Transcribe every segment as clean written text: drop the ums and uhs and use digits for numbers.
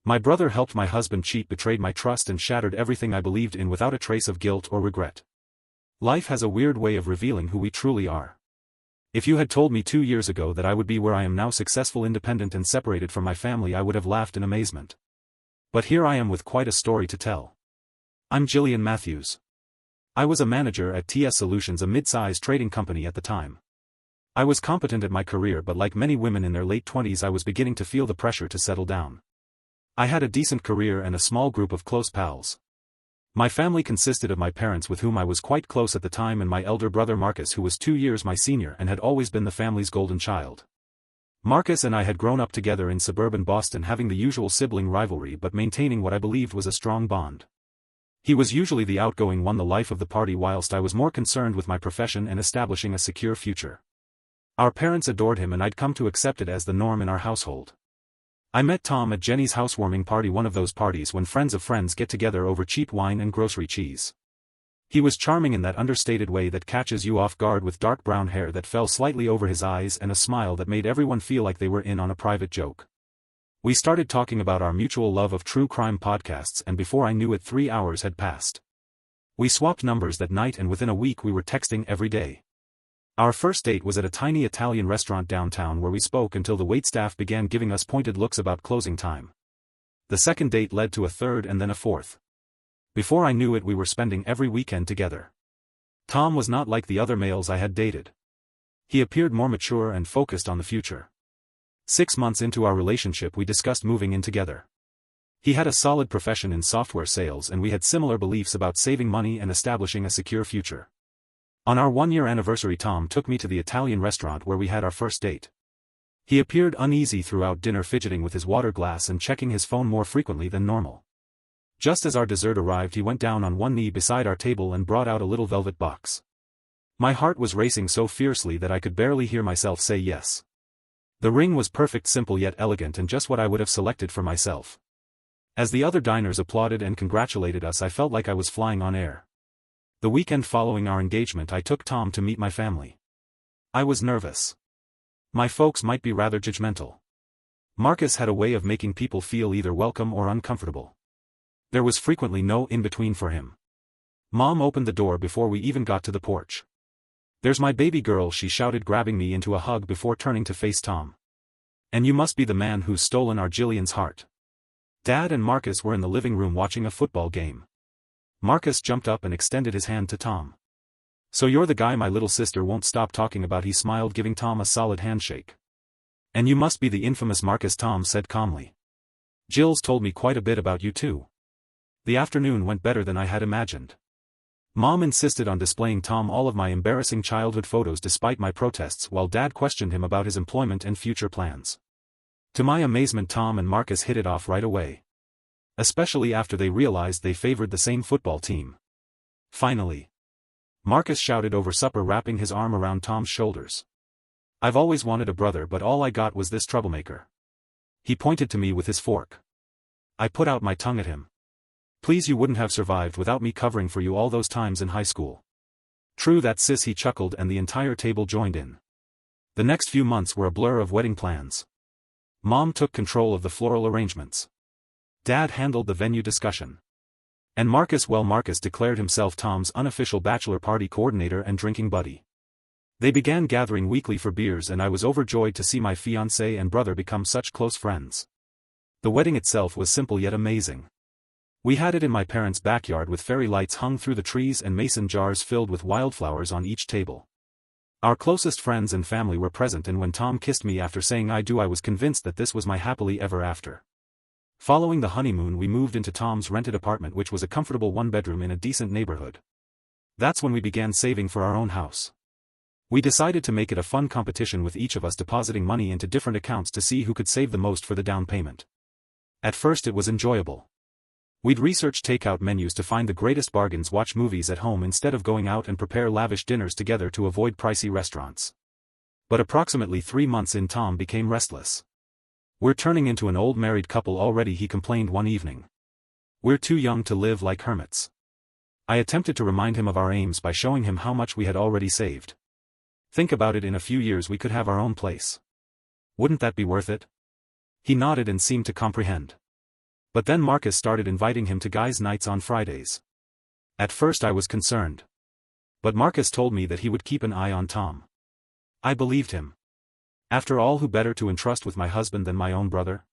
My brother helped my husband cheat, betrayed my trust and shattered everything I believed in without a trace of guilt or regret. Life has a weird way of revealing who we truly are. If you had told me 2 years ago that I would be where I am now, successful, independent and separated from my family, I would have laughed in amazement. But here I am with quite a story to tell. I'm Jillian Matthews. I was a manager at TS Solutions, a mid-size trading company at the time. I was competent at my career, but like many women in their late 20s, I was beginning to feel the pressure to settle down. I had a decent career and a small group of close pals. My family consisted of my parents, with whom I was quite close at the time, and my elder brother Marcus, who was 2 years my senior and had always been the family's golden child. Marcus and I had grown up together in suburban Boston, having the usual sibling rivalry but maintaining what I believed was a strong bond. He was usually the outgoing one, the life of the party, whilst I was more concerned with my profession and establishing a secure future. Our parents adored him, and I'd come to accept it as the norm in our household. I met Tom at Jenny's housewarming party, one of those parties when friends of friends get together over cheap wine and grocery cheese. He was charming in that understated way that catches you off guard, with dark brown hair that fell slightly over his eyes and a smile that made everyone feel like they were in on a private joke. We started talking about our mutual love of true crime podcasts, and before I knew it, 3 hours had passed. We swapped numbers that night, and within a week we were texting every day. Our first date was at a tiny Italian restaurant downtown, where we spoke until the waitstaff began giving us pointed looks about closing time. The second date led to a third and then a fourth. Before I knew it, we were spending every weekend together. Tom was not like the other males I had dated. He appeared more mature and focused on the future. 6 months into our relationship, we discussed moving in together. He had a solid profession in software sales, and we had similar beliefs about saving money and establishing a secure future. On our 1-year anniversary, Tom took me to the Italian restaurant where we had our first date. He appeared uneasy throughout dinner, fidgeting with his water glass and checking his phone more frequently than normal. Just as our dessert arrived, he went down on one knee beside our table and brought out a little velvet box. My heart was racing so fiercely that I could barely hear myself say yes. The ring was perfect, simple yet elegant, and just what I would have selected for myself. As the other diners applauded and congratulated us, I felt like I was flying on air. The weekend following our engagement, I took Tom to meet my family. I was nervous. My folks might be rather judgmental. Marcus had a way of making people feel either welcome or uncomfortable. There was frequently no in-between for him. Mom opened the door before we even got to the porch. "There's my baby girl," she shouted, grabbing me into a hug before turning to face Tom. "And you must be the man who's stolen our Jillian's heart." Dad and Marcus were in the living room watching a football game. Marcus jumped up and extended his hand to Tom. "So you're the guy my little sister won't stop talking about," he smiled, giving Tom a solid handshake. "And you must be the infamous Marcus," Tom said calmly. "Jill's told me quite a bit about you too." The afternoon went better than I had imagined. Mom insisted on displaying Tom all of my embarrassing childhood photos despite my protests, while Dad questioned him about his employment and future plans. To my amazement, Tom and Marcus hit it off right away. Especially after they realized they favored the same football team. Finally, Marcus shouted over supper, wrapping his arm around Tom's shoulders. "I've always wanted a brother, but all I got was this troublemaker." He pointed to me with his fork. I put out my tongue at him. "Please, you wouldn't have survived without me covering for you all those times in high school." "True that, sis," he chuckled, and the entire table joined in. The next few months were a blur of wedding plans. Mom took control of the floral arrangements. Dad handled the venue discussion. And Marcus declared himself Tom's unofficial bachelor party coordinator and drinking buddy. They began gathering weekly for beers, and I was overjoyed to see my fiancé and brother become such close friends. The wedding itself was simple yet amazing. We had it in my parents' backyard, with fairy lights hung through the trees and mason jars filled with wildflowers on each table. Our closest friends and family were present, and when Tom kissed me after saying "I do," I was convinced that this was my happily ever after. Following the honeymoon, we moved into Tom's rented apartment, which was a comfortable 1-bedroom in a decent neighborhood. That's when we began saving for our own house. We decided to make it a fun competition, with each of us depositing money into different accounts to see who could save the most for the down payment. At first it was enjoyable. We'd research takeout menus to find the greatest bargains, watch movies at home instead of going out, and prepare lavish dinners together to avoid pricey restaurants. But approximately 3 months in, Tom became restless. "We're turning into an old married couple already," he complained one evening. "We're too young to live like hermits." I attempted to remind him of our aims by showing him how much we had already saved. "Think about it, in a few years we could have our own place. Wouldn't that be worth it?" He nodded and seemed to comprehend. But then Marcus started inviting him to guys' nights on Fridays. At first I was concerned. But Marcus told me that he would keep an eye on Tom. I believed him. After all, who better to entrust with my husband than my own brother?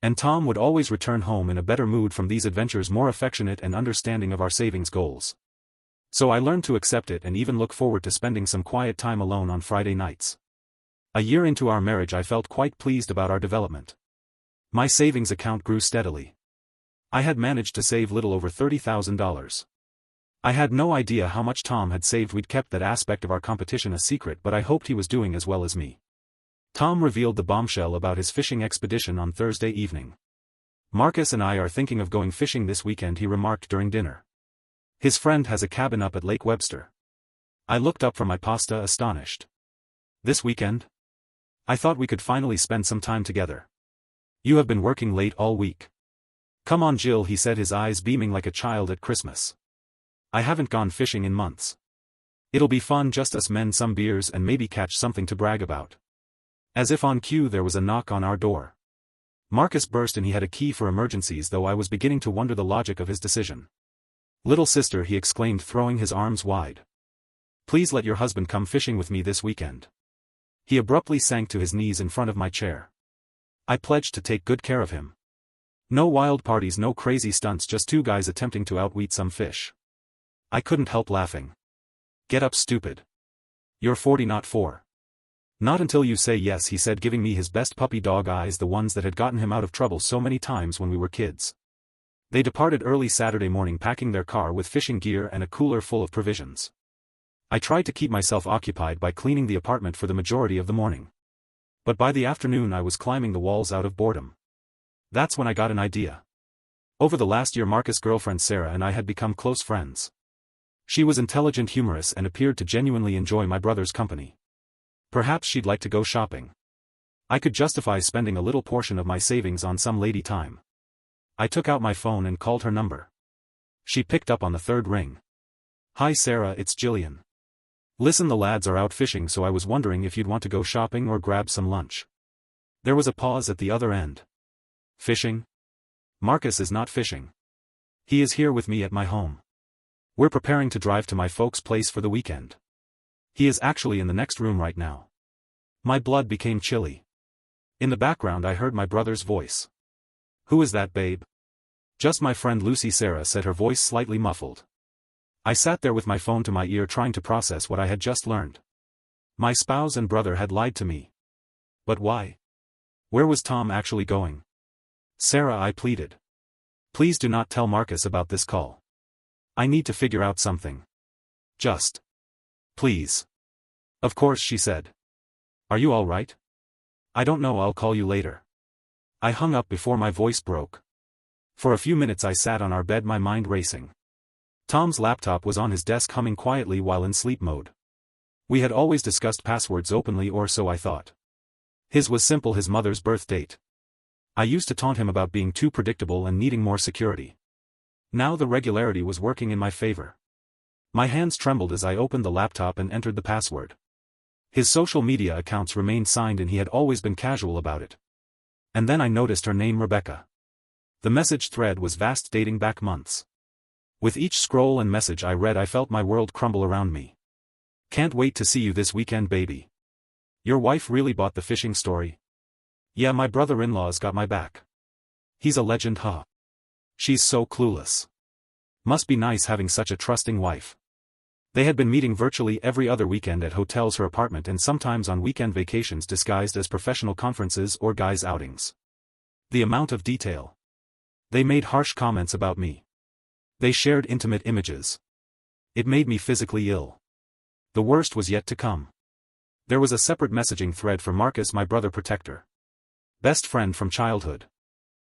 And Tom would always return home in a better mood from these adventures, more affectionate and understanding of our savings goals. So I learned to accept it and even look forward to spending some quiet time alone on Friday nights. A year into our marriage I felt quite pleased about our development. My savings account grew steadily. I had managed to save little over $30,000. I had no idea how much Tom had saved. We'd kept that aspect of our competition a secret, but I hoped he was doing as well as me. Tom revealed the bombshell about his fishing expedition on Thursday evening. "Marcus and I are thinking of going fishing this weekend," he remarked during dinner. His friend has a cabin up at Lake Webster. I looked up from my pasta astonished. "This weekend? I thought we could finally spend some time together. You have been working late all week." "Come on, Jill," he said, his eyes beaming like a child at Christmas. "I haven't gone fishing in months. It'll be fun, just us men, some beers, and maybe catch something to brag about." As if on cue, there was a knock on our door. Marcus burst in. He had a key for emergencies, though I was beginning to wonder the logic of his decision. "Little sister," he exclaimed, throwing his arms wide. "Please let your husband come fishing with me this weekend." He abruptly sank to his knees in front of my chair. I pledged to take good care of him. No wild parties, no crazy stunts, just two guys attempting to outwit some fish. I couldn't help laughing. "Get up, stupid. You're 40, not 4. "Not until you say yes," he said, giving me his best puppy dog eyes, the ones that had gotten him out of trouble so many times when we were kids. They departed early Saturday morning, packing their car with fishing gear and a cooler full of provisions. I tried to keep myself occupied by cleaning the apartment for the majority of the morning. But by the afternoon I was climbing the walls out of boredom. That's when I got an idea. Over the last year, Marcus' girlfriend Sarah and I had become close friends. She was intelligent, humorous, and appeared to genuinely enjoy my brother's company. Perhaps she'd like to go shopping. I could justify spending a little portion of my savings on some lady time. I took out my phone and called her number. She picked up on the third ring. "Hi Sarah, it's Jillian. Listen, the lads are out fishing, so I was wondering if you'd want to go shopping or grab some lunch." There was a pause at the other end. "Fishing? Marcus is not fishing. He is here with me at my home. We're preparing to drive to my folks' place for the weekend. He is actually in the next room right now." My blood became chilly. In the background I heard my brother's voice. "Who is that, babe?" "Just my friend Lucy," Sarah said, her voice slightly muffled. I sat there with my phone to my ear, trying to process what I had just learned. My spouse and brother had lied to me. But why? Where was Tom actually going? "Sarah," I pleaded. "Please do not tell Marcus about this call. I need to figure out something. Just. Please." "Of course," she said. "Are you all right?" "I don't know, I'll call you later." I hung up before my voice broke. For a few minutes I sat on our bed, my mind racing. Tom's laptop was on his desk, humming quietly while in sleep mode. We had always discussed passwords openly, or so I thought. His was simple: his mother's birth date. I used to taunt him about being too predictable and needing more security. Now the regularity was working in my favor. My hands trembled as I opened the laptop and entered the password. His social media accounts remained signed, and he had always been casual about it. And then I noticed her name, Rebecca. The message thread was vast, dating back months. With each scroll and message I read, I felt my world crumble around me. "Can't wait to see you this weekend, baby. Your wife really bought the fishing story?" "Yeah, my brother-in-law's got my back. He's a legend, huh? She's so clueless. Must be nice having such a trusting wife." They had been meeting virtually every other weekend at hotels, her apartment, and sometimes on weekend vacations disguised as professional conferences or guys' outings. The amount of detail. They made harsh comments about me. They shared intimate images. It made me physically ill. The worst was yet to come. There was a separate messaging thread for Marcus, my brother protector. Best friend from childhood.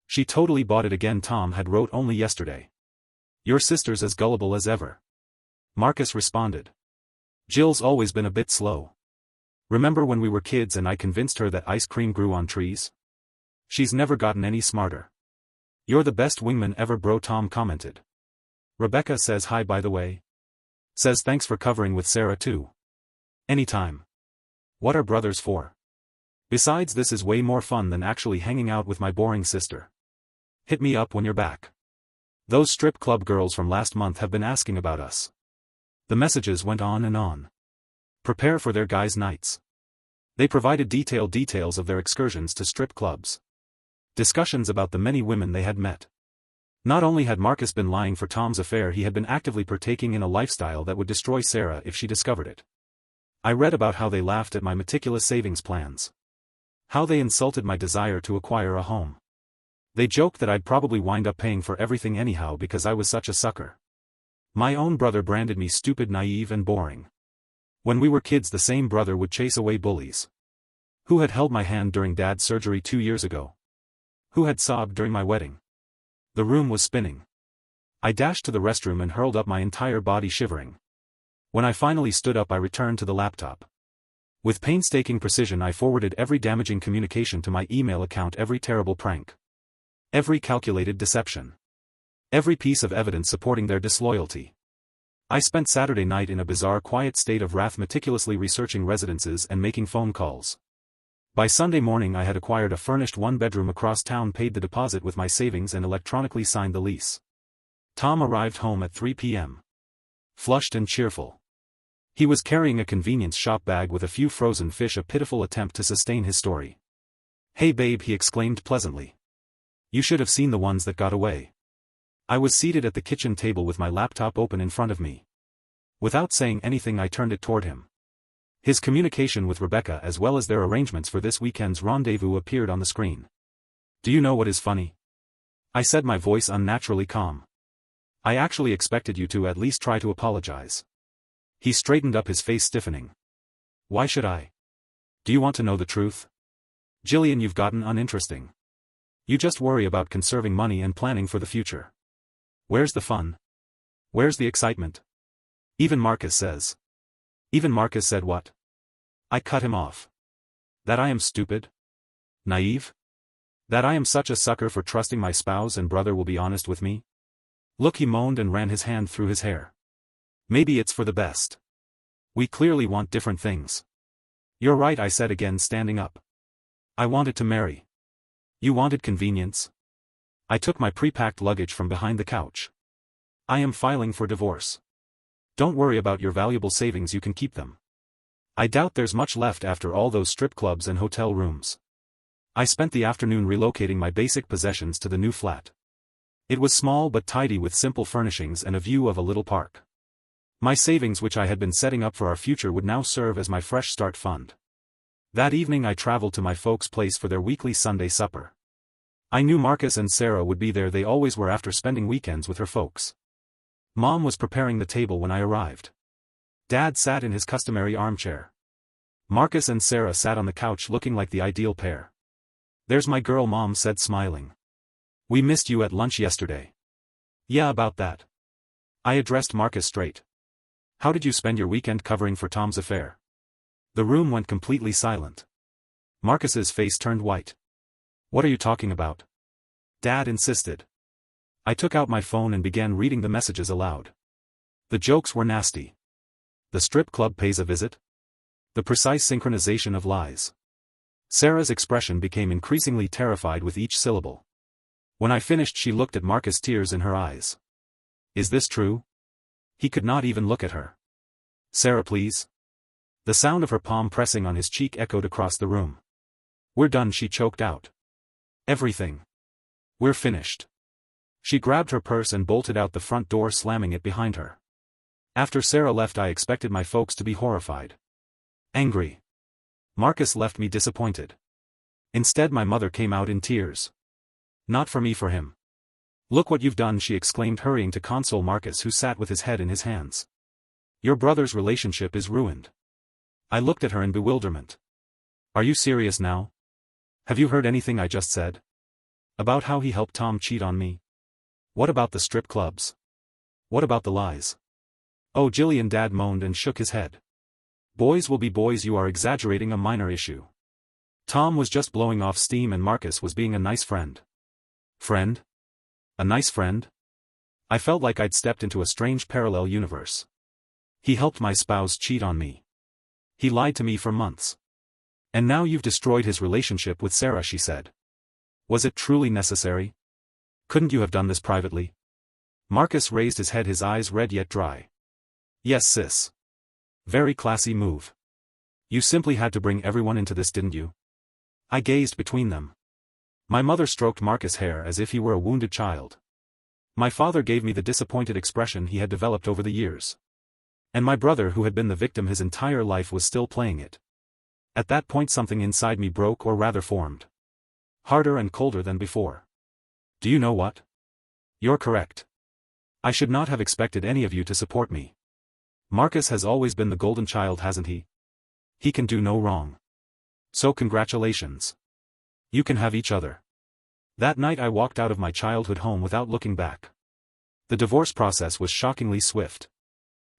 "She totally bought it again," Tom had wrote only yesterday. "Your sister's as gullible as ever." Marcus responded. "Jill's always been a bit slow. Remember when we were kids and I convinced her that ice cream grew on trees? She's never gotten any smarter." "You're the best wingman ever, bro," Tom commented. "Rebecca says hi, by the way. Says thanks for covering with Sarah too." "Anytime. What are brothers for? Besides, this is way more fun than actually hanging out with my boring sister." Hit me up when you're back. Those strip club girls from last month have been asking about us. The messages went on and on. Prepare for their guys' nights. They provided detailed details of their excursions to strip clubs. Discussions about the many women they had met. Not only had Marcus been lying for Tom's affair, he had been actively partaking in a lifestyle that would destroy Sarah if she discovered it. I read about how they laughed at my meticulous savings plans. How they insulted my desire to acquire a home. They joked that I'd probably wind up paying for everything anyhow because I was such a sucker. My own brother branded me stupid, naive and boring. When we were kids, the same brother would chase away bullies. Who had held my hand during Dad's surgery 2 years ago? Who had sobbed during my wedding? The room was spinning. I dashed to the restroom and hurled up my entire body, shivering. When I finally stood up, I returned to the laptop. With painstaking precision, I forwarded every damaging communication to my email account, every terrible prank. Every calculated deception. Every piece of evidence supporting their disloyalty. I spent Saturday night in a bizarre quiet state of wrath, meticulously researching residences and making phone calls. By Sunday morning I had acquired a furnished one-bedroom across town, paid the deposit with my savings and electronically signed the lease. Tom arrived home at 3 p.m. Flushed and cheerful. He was carrying a convenience shop bag with a few frozen fish, a pitiful attempt to sustain his story. "Hey babe," he exclaimed pleasantly. "You should have seen the ones that got away." I was seated at the kitchen table with my laptop open in front of me. Without saying anything, I turned it toward him. His communication with Rebecca, as well as their arrangements for this weekend's rendezvous, appeared on the screen. "Do you know what is funny?" I said, my voice unnaturally calm. "I actually expected you to at least try to apologize." He straightened up, his face stiffening. "Why should I? Do you want to know the truth? Jillian, you've gotten uninteresting. You just worry about conserving money and planning for the future. Where's the fun? Where's the excitement? Even Marcus says." "Even Marcus said what?" I cut him off. "That I am stupid? Naive? That I am such a sucker for trusting my spouse and brother will be honest with me? Look," he moaned and ran his hand through his hair. "Maybe it's for the best. We clearly want different things." "You're right," I said again, standing up. "I wanted to marry. You wanted convenience." I took my pre-packed luggage from behind the couch. "I am filing for divorce. Don't worry about your valuable savings, you can keep them. I doubt there's much left after all those strip clubs and hotel rooms." I spent the afternoon relocating my basic possessions to the new flat. It was small but tidy, with simple furnishings and a view of a little park. My savings, which I had been setting up for our future, would now serve as my fresh start fund. That evening I traveled to my folks' place for their weekly Sunday supper. I knew Marcus and Sarah would be there, they always were after spending weekends with her folks. Mom was preparing the table when I arrived. Dad sat in his customary armchair. Marcus and Sarah sat on the couch, looking like the ideal pair. "There's my girl," Mom said, smiling. "We missed you at lunch yesterday." "Yeah, about that." I addressed Marcus straight. "How did you spend your weekend covering for Tom's affair?" The room went completely silent. Marcus's face turned white. "What are you talking about?" Dad insisted. I took out my phone and began reading the messages aloud. The jokes were nasty. The strip club pays a visit? The precise synchronization of lies. Sarah's expression became increasingly terrified with each syllable. When I finished, she looked at Marcus, tears in her eyes. "Is this true?" He could not even look at her. "Sarah, please." The sound of her palm pressing on his cheek echoed across the room. "We're done," she choked out. "Everything. We're finished." She grabbed her purse and bolted out the front door, slamming it behind her. After Sarah left, I expected my folks to be horrified. Angry. Marcus left me disappointed. Instead, my mother came out in tears. "Not for me, for him." "Look what you've done," she exclaimed, hurrying to console Marcus, who sat with his head in his hands. "Your brother's relationship is ruined." I looked at her in bewilderment. "Are you serious now? Have you heard anything I just said? About how he helped Tom cheat on me? What about the strip clubs? What about the lies?" "Oh, Jillian," Dad moaned and shook his head. "Boys will be boys, you are exaggerating a minor issue. Tom was just blowing off steam and Marcus was being a nice friend." "Friend? A nice friend?" I felt like I'd stepped into a strange parallel universe. "He helped my spouse cheat on me. He lied to me for months. And now you've destroyed his relationship with Sarah," she said. "Was it truly necessary?" Couldn't you have done this privately? Marcus raised his head, his eyes red yet dry. Yes, sis. Very classy move. You simply had to bring everyone into this, didn't you? I gazed between them. My mother stroked Marcus' hair as if he were a wounded child. My father gave me the disappointed expression he had developed over the years. And my brother, who had been the victim his entire life, was still playing it. At that point something inside me broke, or rather formed. Harder and colder than before. Do you know what? You're correct. I should not have expected any of you to support me. Marcus has always been the golden child, hasn't he? He can do no wrong. So congratulations. You can have each other. That night I walked out of my childhood home without looking back. The divorce process was shockingly swift.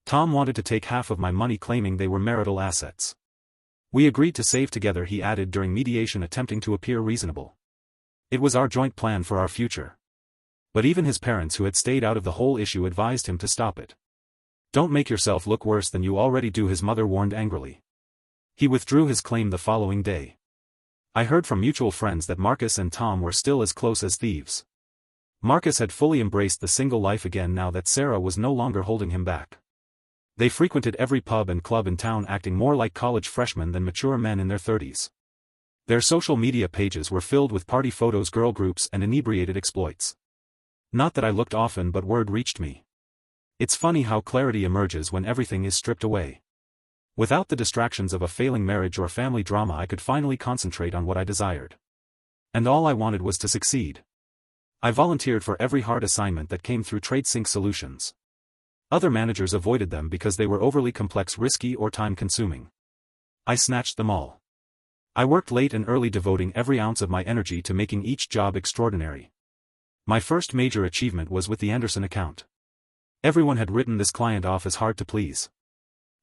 Tom wanted to take half of my money, claiming they were marital assets. We agreed to save together, he added during mediation, attempting to appear reasonable. It was our joint plan for our future. But even his parents, who had stayed out of the whole issue, advised him to stop it. Don't make yourself look worse than you already do, his mother warned angrily. He withdrew his claim the following day. I heard from mutual friends that Marcus and Tom were still as close as thieves. Marcus had fully embraced the single life again now that Sarah was no longer holding him back. They frequented every pub and club in town, acting more like college freshmen than mature men in their 30s. Their social media pages were filled with party photos, girl groups, and inebriated exploits. Not that I looked often, but word reached me. It's funny how clarity emerges when everything is stripped away. Without the distractions of a failing marriage or family drama, I could finally concentrate on what I desired. And all I wanted was to succeed. I volunteered for every hard assignment that came through TradeSync Solutions. Other managers avoided them because they were overly complex, risky, or time-consuming. I snatched them all. I worked late and early, devoting every ounce of my energy to making each job extraordinary. My first major achievement was with the Anderson account. Everyone had written this client off as hard to please.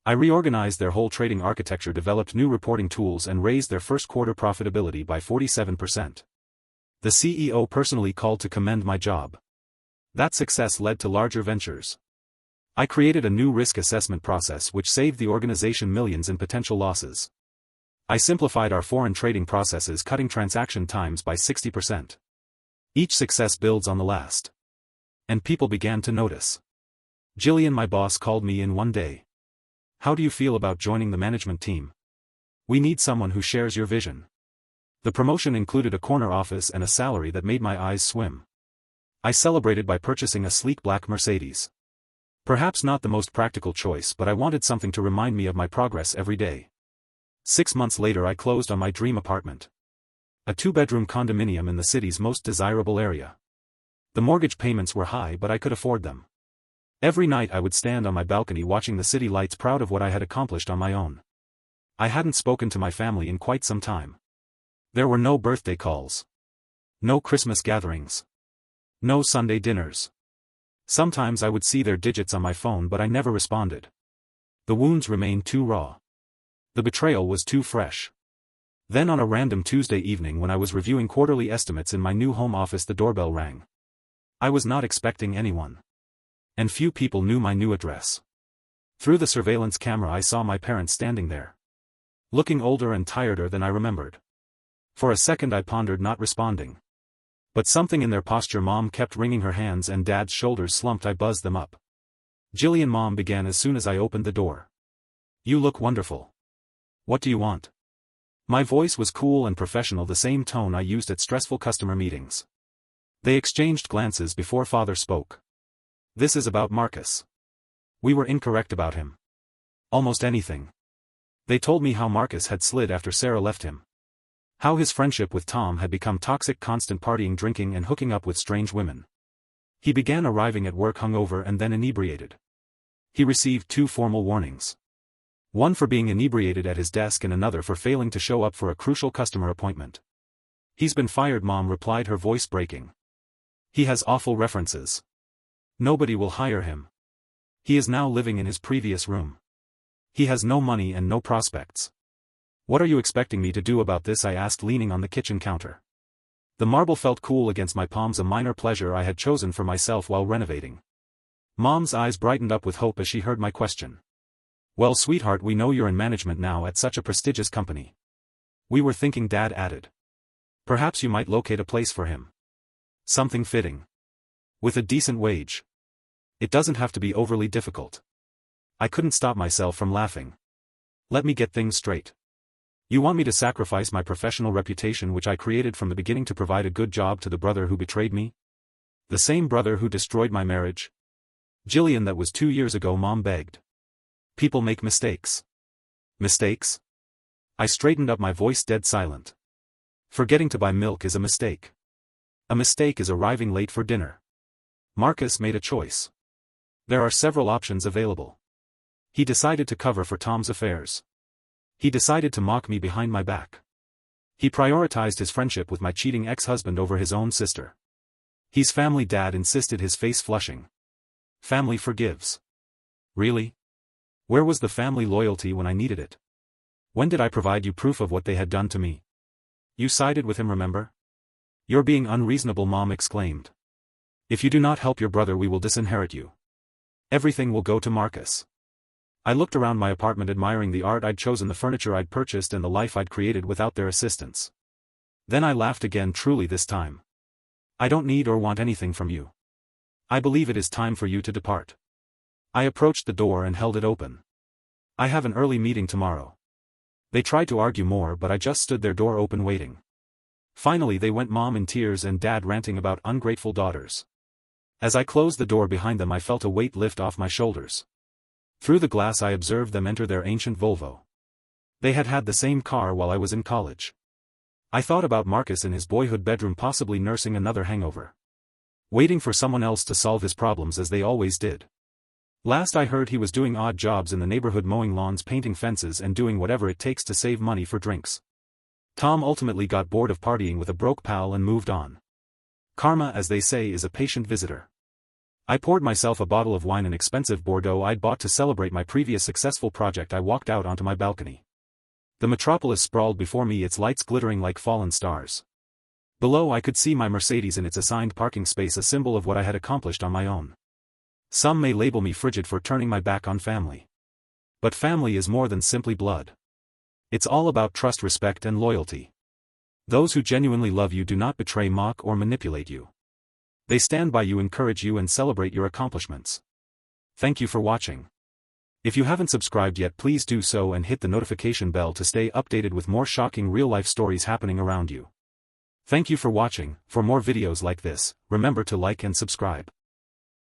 I reorganized their whole trading architecture, developed new reporting tools, and raised their first quarter profitability by 47%. The CEO personally called to commend my job. That success led to larger ventures. I created a new risk assessment process which saved the organization millions in potential losses. I simplified our foreign trading processes, cutting transaction times by 60%. Each success builds on the last. And people began to notice. Jillian, my boss, called me in one day. How do you feel about joining the management team? We need someone who shares your vision. The promotion included a corner office and a salary that made my eyes swim. I celebrated by purchasing a sleek black Mercedes. Perhaps not the most practical choice, but I wanted something to remind me of my progress every day. 6 months later I closed on my dream apartment. A 2-bedroom condominium in the city's most desirable area. The mortgage payments were high, but I could afford them. Every night I would stand on my balcony watching the city lights, proud of what I had accomplished on my own. I hadn't spoken to my family in quite some time. There were no birthday calls. No Christmas gatherings. No Sunday dinners. Sometimes I would see their digits on my phone, but I never responded. The wounds remained too raw. The betrayal was too fresh. Then on a random Tuesday evening, when I was reviewing quarterly estimates in my new home office, the doorbell rang. I was not expecting anyone. And few people knew my new address. Through the surveillance camera I saw my parents standing there. Looking older and tireder than I remembered. For a second I pondered not responding. But something in their posture, Mom kept wringing her hands and Dad's shoulders slumped. I buzzed them up. Jillian, Mom began as soon as I opened the door. You look wonderful. What do you want? My voice was cool and professional, the same tone I used at stressful customer meetings. They exchanged glances before Father spoke. This is about Marcus. We were incorrect about him. Almost anything. They told me how Marcus had slid after Sarah left him. How his friendship with Tom had become toxic, constant partying, drinking, and hooking up with strange women. He began arriving at work hungover and then inebriated. He received 2 formal warnings. One for being inebriated at his desk and another for failing to show up for a crucial customer appointment. He's been fired, Mom replied, her voice breaking. He has awful references. Nobody will hire him. He is now living in his previous room. He has no money and no prospects. What are you expecting me to do about this? I asked, leaning on the kitchen counter. The marble felt cool against my palms, a minor pleasure I had chosen for myself while renovating. Mom's eyes brightened up with hope as she heard my question. Well, sweetheart, we know you're in management now at such a prestigious company. We were thinking, Dad added. Perhaps you might locate a place for him. Something fitting. With a decent wage. It doesn't have to be overly difficult. I couldn't stop myself from laughing. Let me get things straight. You want me to sacrifice my professional reputation which I created from the beginning to provide a good job to the brother who betrayed me? The same brother who destroyed my marriage? Jillian, that was 2 years ago, Mom begged. People make mistakes. Mistakes? I straightened up, my voice dead silent. Forgetting to buy milk is a mistake. A mistake is arriving late for dinner. Marcus made a choice. There are several options available. He decided to cover for Tom's affairs. He decided to mock me behind my back. He prioritized his friendship with my cheating ex-husband over his own sister. He's family, Dad insisted, his face flushing. Family forgives. Really? Where was the family loyalty when I needed it? When did I provide you proof of what they had done to me? You sided with him, remember? You're being unreasonable, Mom exclaimed. If you do not help your brother, we will disinherit you. Everything will go to Marcus. I looked around my apartment, admiring the art I'd chosen, the furniture I'd purchased, and the life I'd created without their assistance. Then I laughed again, truly this time. I don't need or want anything from you. I believe it is time for you to depart. I approached the door and held it open. I have an early meeting tomorrow. They tried to argue more, but I just stood there, door open, waiting. Finally they went, Mom in tears and Dad ranting about ungrateful daughters. As I closed the door behind them, I felt a weight lift off my shoulders. Through the glass I observed them enter their ancient Volvo. They had had the same car while I was in college. I thought about Marcus in his boyhood bedroom, possibly nursing another hangover. Waiting for someone else to solve his problems, as they always did. Last I heard, he was doing odd jobs in the neighborhood, mowing lawns, painting fences, and doing whatever it takes to save money for drinks. Tom ultimately got bored of partying with a broke pal and moved on. Karma, as they say, is a patient visitor. I poured myself a bottle of wine, an expensive Bordeaux I'd bought to celebrate my previous successful project. I walked out onto my balcony. The metropolis sprawled before me, its lights glittering like fallen stars. Below I could see my Mercedes in its assigned parking space, a symbol of what I had accomplished on my own. Some may label me frigid for turning my back on family. But family is more than simply blood. It's all about trust, respect, and loyalty. Those who genuinely love you do not betray, mock, or manipulate you. They stand by you, encourage you, and celebrate your accomplishments. Thank you for watching. If you haven't subscribed yet, please do so and hit the notification bell to stay updated with more shocking real-life stories happening around you. Thank you for watching. For more videos like this, remember to like and subscribe.